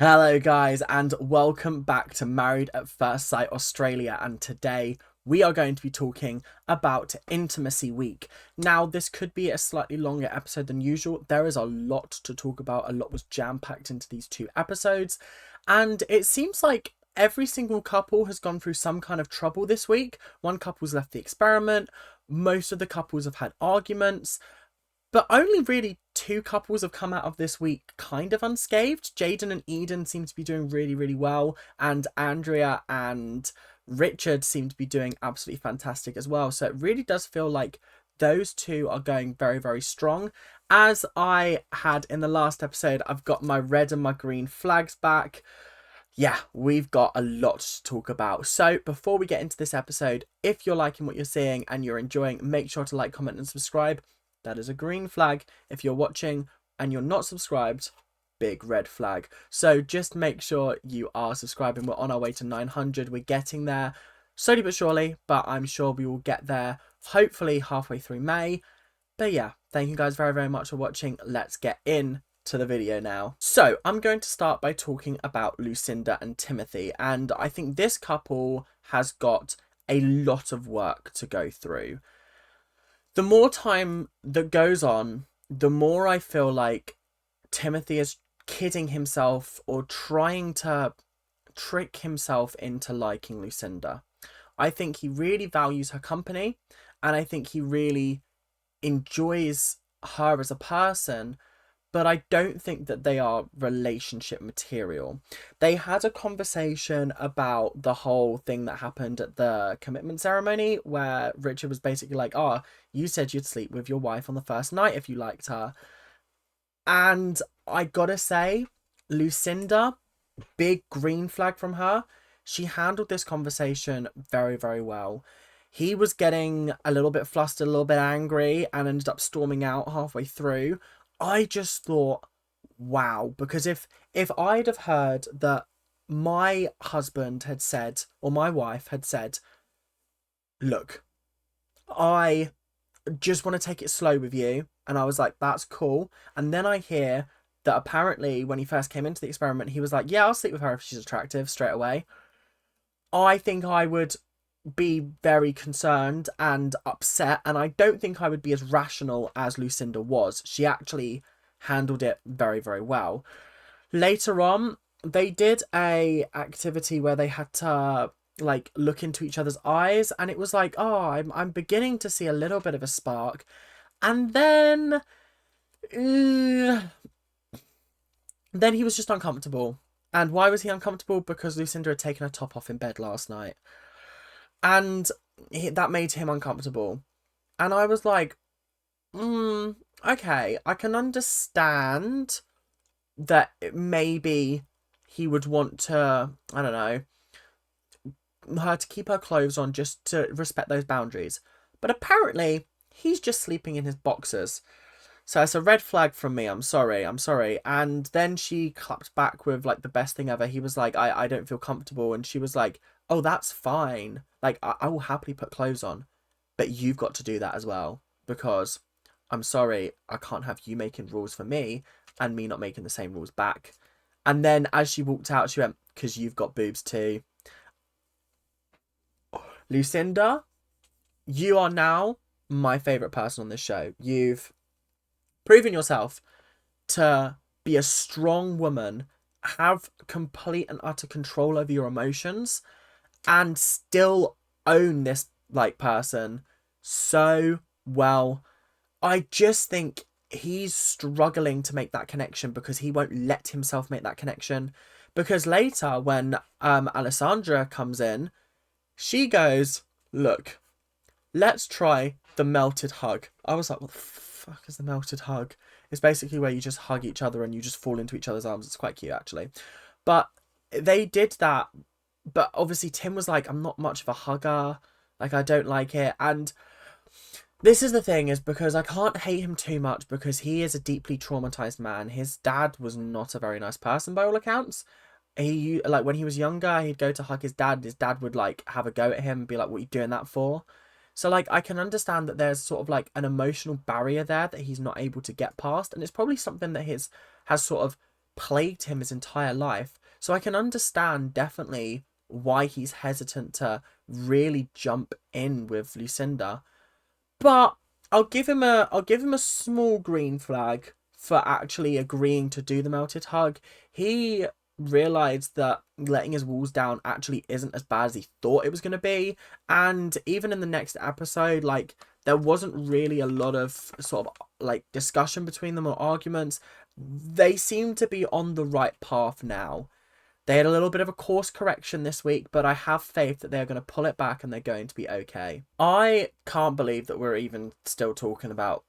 Hello guys and welcome back to Married at First Sight Australia, and today we are going to be talking about Intimacy Week. Now this could be a slightly longer episode than usual. There is a lot to talk about. A lot was jam-packed into these two episodes, and it seems like every single couple has gone through some kind of trouble this week. One couple's left the experiment, most of the couples have had arguments, but only really two couples have come out of this week kind of unscathed. Jaden and Eden seem to be doing really, really well. And Andrea and Richard seem to be doing absolutely fantastic as well. So it really does feel like those two are going very, very strong. As I had in the last episode, I've got my red and my green flags back. Yeah, we've got a lot to talk about. So before we get into this episode, if you're liking what you're seeing and you're enjoying, make sure to like, comment and subscribe. That is a green flag. If you're watching and you're not subscribed, big red flag. So just make sure you are subscribing. We're on our way to 900. We're getting there slowly but surely, but I'm sure we will get there hopefully halfway through May. But yeah, thank you guys very, very much for watching. Let's get in to the video now. So I'm going to start by talking about Lucinda and Timothy, and I think this couple has got a lot of work to go through. The more time that goes on, the more I feel like Timothy is kidding himself or trying to trick himself into liking Lucinda. I think he really values her company, and I think he really enjoys her as a person, but I don't think that they are relationship material. They had a conversation about the whole thing that happened at the commitment ceremony where Richard was basically like, oh, you said you'd sleep with your wife on the first night if you liked her. And I gotta say, Lucinda, big green flag from her. She handled this conversation very, very well. He was getting a little bit flustered, a little bit angry, and ended up storming out halfway through. I just thought, wow, because if I'd have heard that my husband had said, or my wife had said, look, I just want to take it slow with you, and I was like, that's cool. And then I hear that apparently when he first came into the experiment, he was like, yeah, I'll sleep with her if she's attractive straight away. I think I would be very concerned and upset, and I don't think I would be as rational as Lucinda was. She actually handled it very, very well. Later on, they did a activity where they had to like look into each other's eyes, and it was like, oh, I'm beginning to see a little bit of a spark. And then then he was just uncomfortable. And why was he uncomfortable? Because Lucinda had taken her top off in bed last night. And that made him uncomfortable. And I was like, okay, I can understand that maybe he would want to, I don't know, her to keep her clothes on just to respect those boundaries. But apparently, he's just sleeping in his boxers. So it's a red flag from me. I'm sorry. And then she clapped back with like the best thing ever. He was like, I don't feel comfortable. And she was like, oh, that's fine. Like, I will happily put clothes on. But you've got to do that as well. Because I'm sorry, I can't have you making rules for me and me not making the same rules back. And then as she walked out, she went, because you've got boobs too. Lucinda, you are now my favourite person on this show. You've proven yourself to be a strong woman, have complete and utter control over your emotions, and still own this like person so well. I just think he's struggling to make that connection because he won't let himself make that connection. Because later when Alessandra comes in, she goes, look, let's try the melted hug. I was like, what the fuck is the melted hug? It's basically where you just hug each other and you just fall into each other's arms. It's quite cute, actually. But they did that. But obviously Tim was like, I'm not much of a hugger. Like, I don't like it. And this is the thing, is because I can't hate him too much because he is a deeply traumatized man. His dad was not a very nice person by all accounts. He, like, when he was younger, he'd go to hug his dad. His dad would, like, have a go at him and be like, what are you doing that for? So, like, I can understand that there's sort of, like, an emotional barrier there that he's not able to get past. And it's probably something that has sort of plagued him his entire life. So I can understand definitely why he's hesitant to really jump in with Lucinda. But I'll give him a small green flag for actually agreeing to do the melted hug. He realized that letting his walls down actually isn't as bad as he thought it was going to be. And even in the next episode, like, there wasn't really a lot of sort of like discussion between them or arguments. They seem to be on the right path now. They had a little bit of a course correction this week, but I have faith that they're going to pull it back and they're going to be okay. I can't believe that we're even still talking about,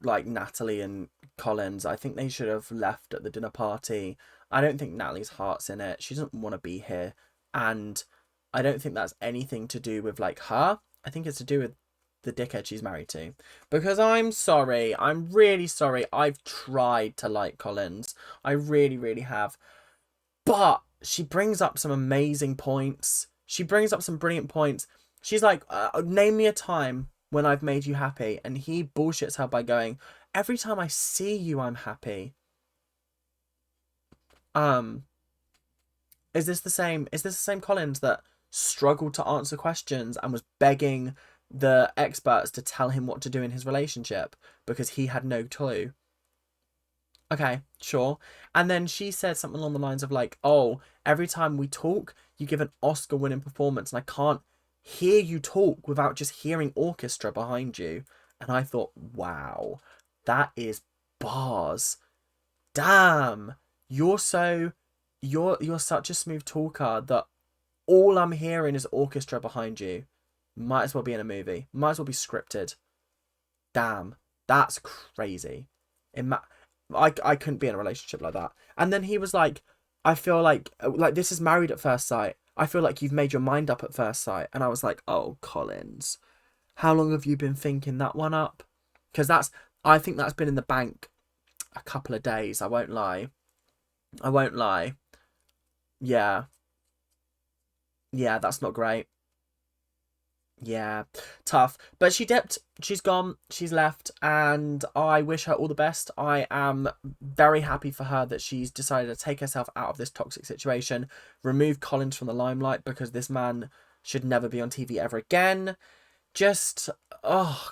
like, Natalie and Collins. I think they should have left at the dinner party. I don't think Natalie's heart's in it. She doesn't want to be here. And I don't think that's anything to do with, like, her. I think it's to do with the dickhead she's married to. Because I'm sorry. I'm really sorry. I've tried to like Collins. I really, really have. But she brings up some amazing points. She brings up some brilliant points. She's like, name me a time when I've made you happy. And he bullshits her by going, every time I see you, I'm happy. Is this the same Collins that struggled to answer questions and was begging the experts to tell him what to do in his relationship because he had no clue? Okay, sure. And then she said something along the lines of like, oh, every time we talk, you give an Oscar-winning performance and I can't hear you talk without just hearing orchestra behind you. And I thought, wow, that is bars. Damn, you're such a smooth talker that all I'm hearing is orchestra behind you. Might as well be in a movie. Might as well be scripted. Damn, that's crazy. I couldn't be in a relationship like that. And then he was like, I feel like this is married at first sight. I feel like you've made your mind up at first sight. And I was like, oh, Collins, how long have you been thinking that one up? Because I think that's been in the bank a couple of days. I won't lie. Yeah. Yeah, that's not great. Yeah, tough. But she dipped, she's gone, she's left, and I wish her all the best. I am very happy for her that she's decided to take herself out of this toxic situation, remove Collins from the limelight, because this man should never be on TV ever again. Just, oh,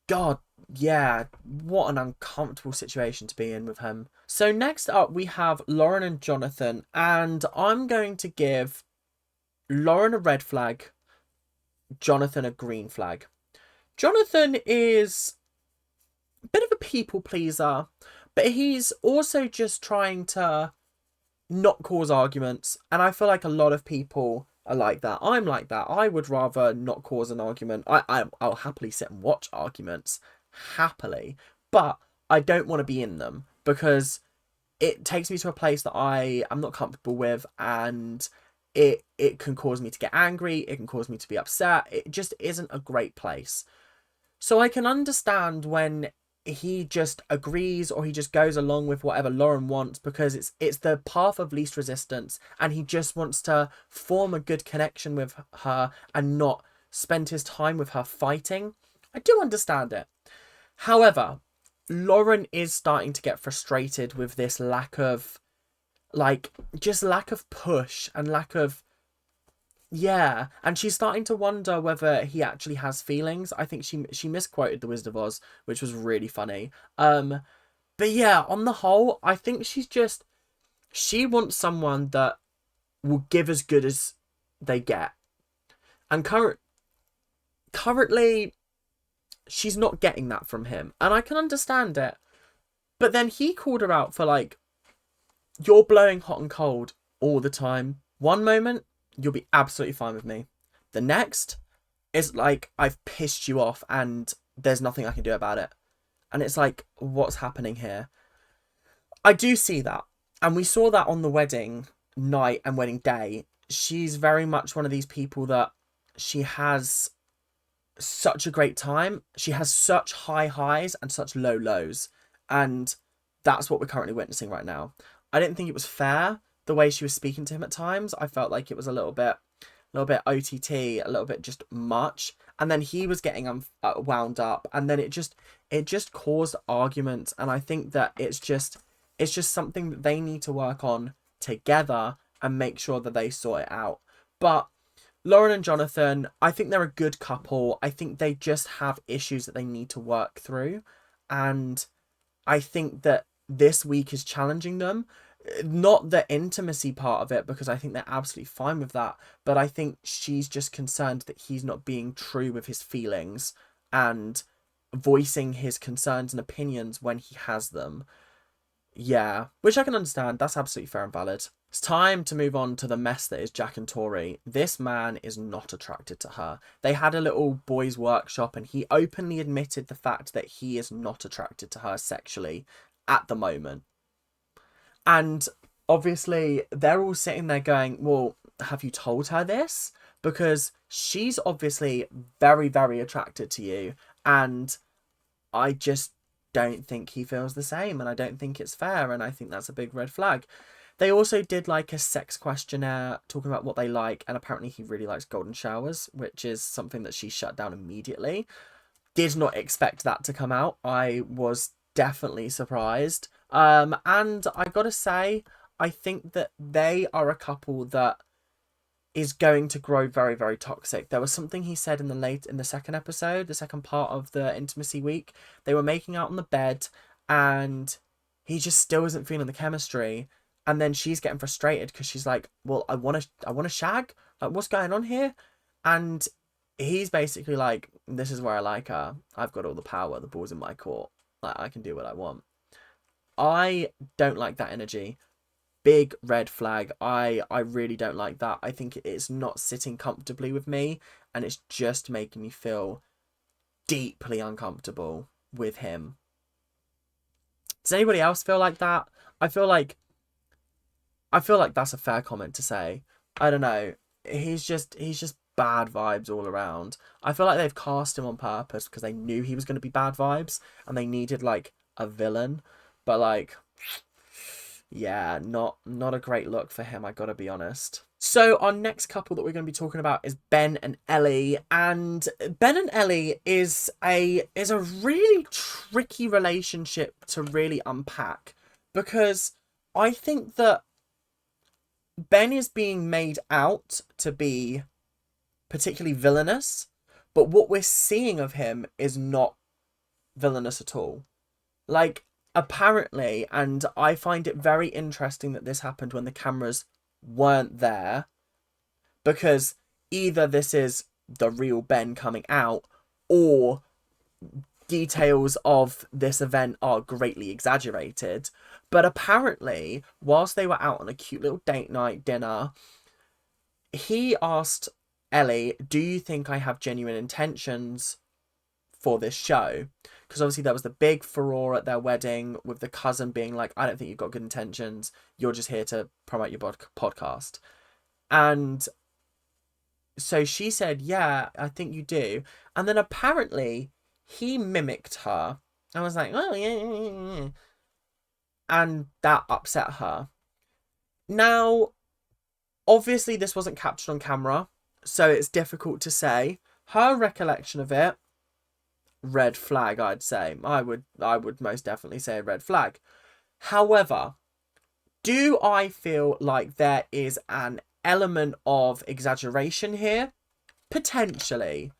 God, yeah, what an uncomfortable situation to be in with him. So next up, we have Lauren and Jonathan, and I'm going to give Lauren a red flag, Jonathan a green flag. Jonathan is a bit of a people pleaser, but he's also just trying to not cause arguments. And I feel like a lot of people are like that. I'm like that. I would rather not cause an argument. I'll happily sit and watch arguments, happily, but I don't want to be in them because it takes me to a place that I am not comfortable with, and it can cause me to get angry, it can cause me to be upset. It just isn't a great place. So I can understand when he just agrees or he just goes along with whatever Lauren wants because it's the path of least resistance, and he just wants to form a good connection with her and not spend his time with her fighting. I do understand it. However, Lauren is starting to get frustrated with this lack of push and lack of, yeah, and she's starting to wonder whether he actually has feelings. I think she misquoted The Wizard of Oz, which was really funny. But yeah, on the whole, I think she wants someone that will give as good as they get. And currently, she's not getting that from him. And I can understand it. But then he called her out for like, you're blowing hot and cold all the time. One moment, you'll be absolutely fine with me. The next is like, I've pissed you off and there's nothing I can do about it. And it's like, what's happening here? I do see that. And we saw that on the wedding night and wedding day. She's very much one of these people that she has such a great time. She has such high highs and such low lows. And that's what we're currently witnessing right now. I didn't think it was fair the way she was speaking to him at times. I felt like it was a little bit OTT, a little bit just much. And then he was getting wound up, and then it just caused arguments. And I think that it's just It's just something that they need to work on together and make sure that they sort it out. But Lauren and Jonathan, I think they're a good couple. I think they just have issues that they need to work through. And I think that this week is challenging them. Not the intimacy part of it, because I think they're absolutely fine with that. But I think she's just concerned that he's not being true with his feelings and voicing his concerns and opinions when he has them. Yeah, which I can understand. That's absolutely fair and valid. It's time to move on to the mess that is Jack and Tori. This man is not attracted to her. They had a little boys' workshop and he openly admitted the fact that he is not attracted to her sexually at the moment. And obviously they're all sitting there going, well, have you told her this? Because she's obviously very, very attracted to you. And I just don't think he feels the same. And I don't think it's fair. And I think that's a big red flag. They also did like a sex questionnaire talking about what they like. And apparently he really likes golden showers, which is something that she shut down immediately. Did not expect that to come out. I was definitely surprised. And I gotta say, I think that they are a couple that is going to grow very, very toxic. There was something he said in the second episode, the second part of the intimacy week. They were making out on the bed and he just still isn't feeling the chemistry. And then she's getting frustrated because she's like, well, I want to shag. Like, what's going on here? And he's basically like, this is where I like her. I've got all the power. The ball's in my court. Like, I can do what I want. I don't like that energy. Big red flag. I really don't like that. I think it's not sitting comfortably with me. And it's just making me feel deeply uncomfortable with him. Does anybody else feel like that? I feel like that's a fair comment to say. I don't know. He's just bad vibes all around. I feel like they've cast him on purpose because they knew he was going to be bad vibes and they needed like a villain. But like, yeah, not a great look for him, I gotta be honest. So our next couple that we're going to be talking about is Ben and Ellie. And Ben and Ellie is a really tricky relationship to really unpack, because I think that Ben is being made out to be particularly villainous, but what we're seeing of him is not villainous at all. Like, apparently, and I find it very interesting that this happened when the cameras weren't there, because either this is the real Ben coming out, or details of this event are greatly exaggerated. But apparently, whilst they were out on a cute little date night dinner, he asked Ellie, do you think I have genuine intentions for this show? Because obviously there was the big furore at their wedding with the cousin being like, I don't think you've got good intentions. You're just here to promote your podcast. And so she said, yeah, I think you do. And then apparently he mimicked her. I was like, oh, yeah. And that upset her. Now, obviously this wasn't captured on camera, so it's difficult to say. Her recollection of it, red flag, I'd say. I would most definitely say a red flag. However, do I feel like there is an element of exaggeration here? Potentially.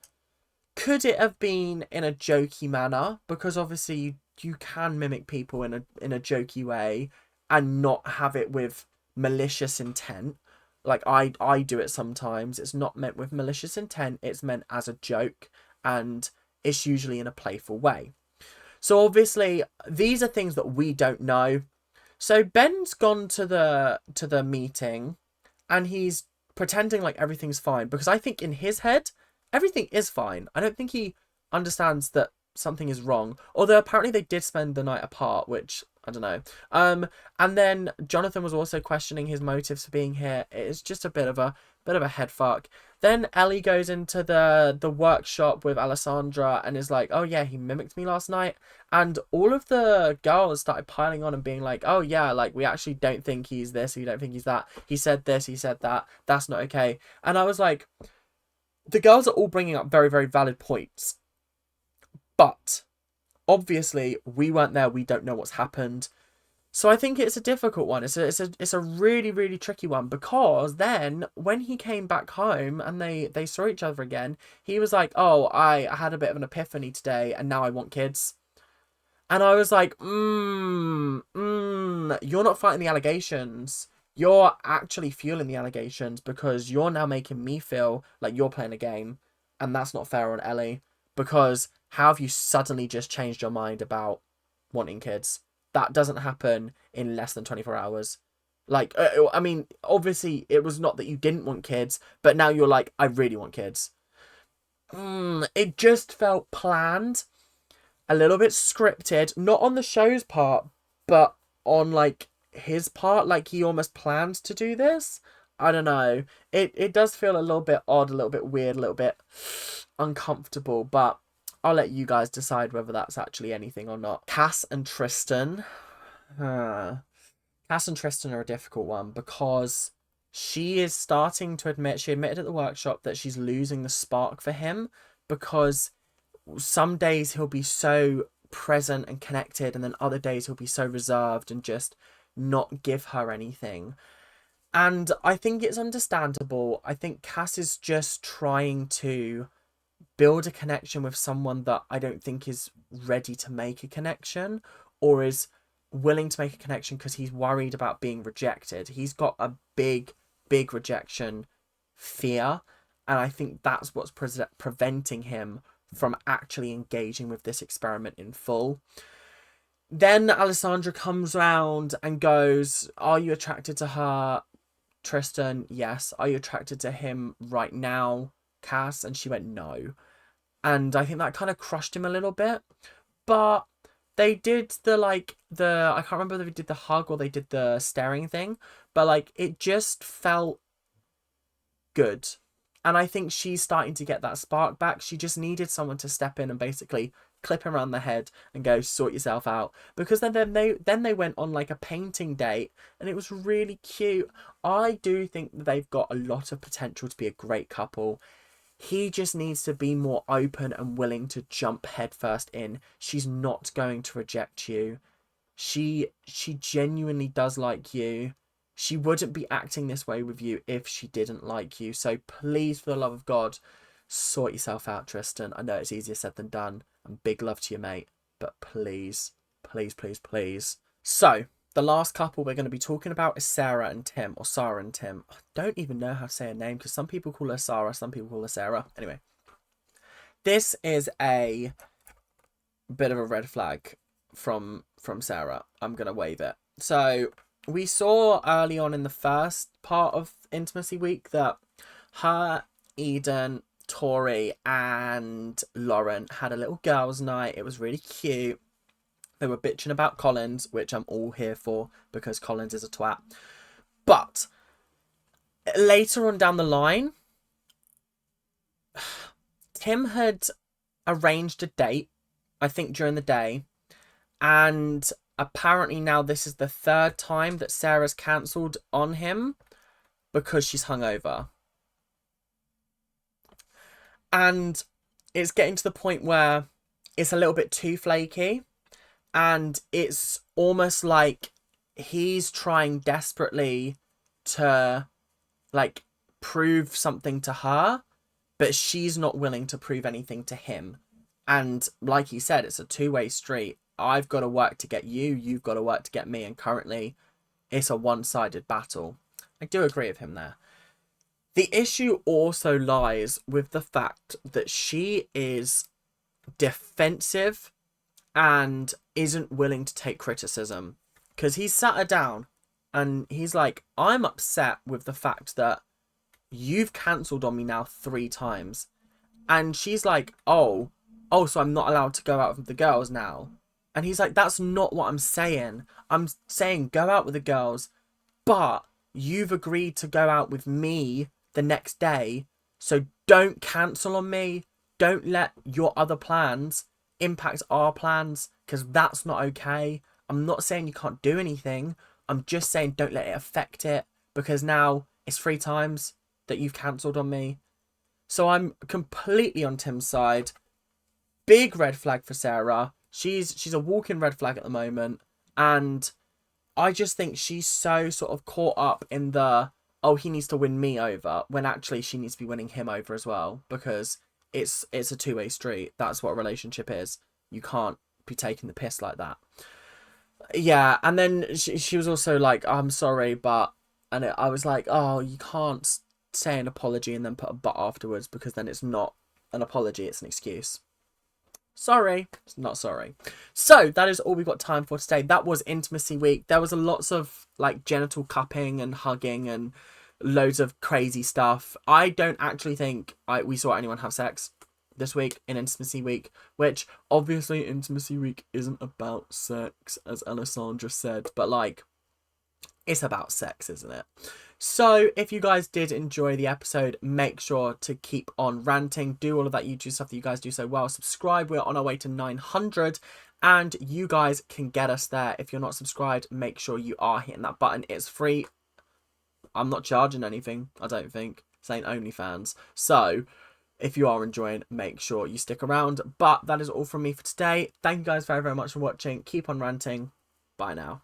Could it have been in a jokey manner? Because obviously you can mimic people in a jokey way and not have it with malicious intent. Like I do it sometimes. It's not meant with malicious intent. It's meant as a joke, and it's usually in a playful way. So obviously these are things that we don't know. So Ben's gone to the meeting and he's pretending like everything's fine, because I think in his head everything is fine. I don't think he understands that something is wrong. Although apparently they did spend the night apart, which I don't know. And then Jonathan was also questioning his motives for being here. It's just a bit of a head fuck. Then Ellie goes into the workshop with Alessandra and is like, oh yeah, he mimicked me last night. And all of the girls started piling on and being like, oh yeah, like we actually don't think he's this, we don't think he's that. He said this, he said that. That's not okay. And I was like, the girls are all bringing up very, very valid points. But obviously we weren't there. We don't know what's happened. So I think it's a difficult one. It's a really, really tricky one, because then when he came back home and they saw each other again, he was like, oh, I had a bit of an epiphany today and now I want kids. And I was like, you're not fighting the allegations. You're actually fueling the allegations, because you're now making me feel like you're playing a game. And that's not fair on Ellie. Because how have you suddenly just changed your mind about wanting kids? That doesn't happen in less than 24 hours. Like, I mean, obviously it was not that you didn't want kids, but now you're like, I really want kids. It just felt planned. A little bit scripted, not on the show's part, but on like his part, like he almost planned to do this. I don't know. It does feel a little bit odd, a little bit weird, a little bit uncomfortable, but I'll let you guys decide whether that's actually anything or not. Cass and Tristan. Cass and Tristan are a difficult one, because she is starting to admit, she admitted at the workshop that she's losing the spark for him, because some days he'll be so present and connected, and then other days he'll be so reserved and just not give her anything. And I think it's understandable. I think Cass is just trying to build a connection with someone that I don't think is ready to make a connection, or is willing to make a connection because he's worried about being rejected. He's got a big rejection fear, and I think that's what's preventing him from actually engaging with this experiment in full. Then Alessandra comes round and goes, are you attracted to her, Tristan? Yes. Are you attracted to him right now, Cass? And she went, no. And I think that kind of crushed him a little bit. But they did I can't remember if they did the hug or they did the staring thing, but like it just felt good. And I think she's starting to get that spark back. She just needed someone to step in and basically clip him around the head and go, sort yourself out. Because then they went on like a painting date, and it was really cute. I do think that they've got a lot of potential to be a great couple. He just needs to be more open and willing to jump headfirst in. She's not going to reject you. She genuinely does like you. She wouldn't be acting this way with you if she didn't like you. So please, for the love of God, sort yourself out, Tristan. I know it's easier said than done. And big love to you, mate. But please, please, please, please. So, the last couple we're going to be talking about is Sarah and Tim, or Sarah and Tim. I don't even know how to say her name, because some people call her Sarah, some people call her Sarah. Anyway, this is a bit of a red flag from Sarah. I'm going to wave it. So, we saw early on in the first part of Intimacy Week that her, Eden, Tori and Lauren had a little girls' night. It was really cute. They were bitching about Collins, which I'm all here for, because Collins is a twat. But later on down the line, Tim had arranged a date, I think during the day, and apparently now this is the third time that Sarah's cancelled on him because she's hungover. And it's getting to the point where it's a little bit too flaky. And it's almost like he's trying desperately to, like, prove something to her, but she's not willing to prove anything to him. And like he said, it's a two-way street. I've got to work to get you, you've got to work to get me, and currently it's a one-sided battle. I do agree with him there. The issue also lies with the fact that she is defensive and isn't willing to take criticism. Because he sat her down and he's like, I'm upset with the fact that you've cancelled on me now 3 times. And she's like, oh, so I'm not allowed to go out with the girls now. And he's like, that's not what I'm saying. I'm saying go out with the girls, but you've agreed to go out with me the next day. So don't cancel on me. Don't let your other plans impact our plans, because that's not okay. I'm not saying you can't do anything. I'm just saying don't let it affect it, because now it's 3 times that you've cancelled on me. So I'm completely on Tim's side. Big red flag for Sarah. She's a walking red flag at the moment, and I just think she's so sort of caught up in the, oh, he needs to win me over, when actually she needs to be winning him over as well, because it's a two-way street. That's what a relationship is. You can't be taking the piss like that. Yeah, and then she was also like, I'm sorry, but... And I was like, oh, you can't say an apology and then put a but afterwards, because then it's not an apology, it's an excuse. Sorry, not sorry. So that is all we've got time for today. That was Intimacy Week. There was lots of like genital cupping and hugging and loads of crazy stuff. I don't actually think we saw anyone have sex this week in Intimacy Week, which obviously Intimacy Week isn't about sex, as Alessandra said, but like, it's about sex, isn't it? So if you guys did enjoy the episode, make sure to keep on ranting. Do all of that YouTube stuff that you guys do so well. Subscribe. We're on our way to 900. And you guys can get us there. If you're not subscribed, make sure you are hitting that button. It's free. I'm not charging anything, I don't think. This ain't OnlyFans. So if you are enjoying, make sure you stick around. But that is all from me for today. Thank you guys very, very much for watching. Keep on ranting. Bye now.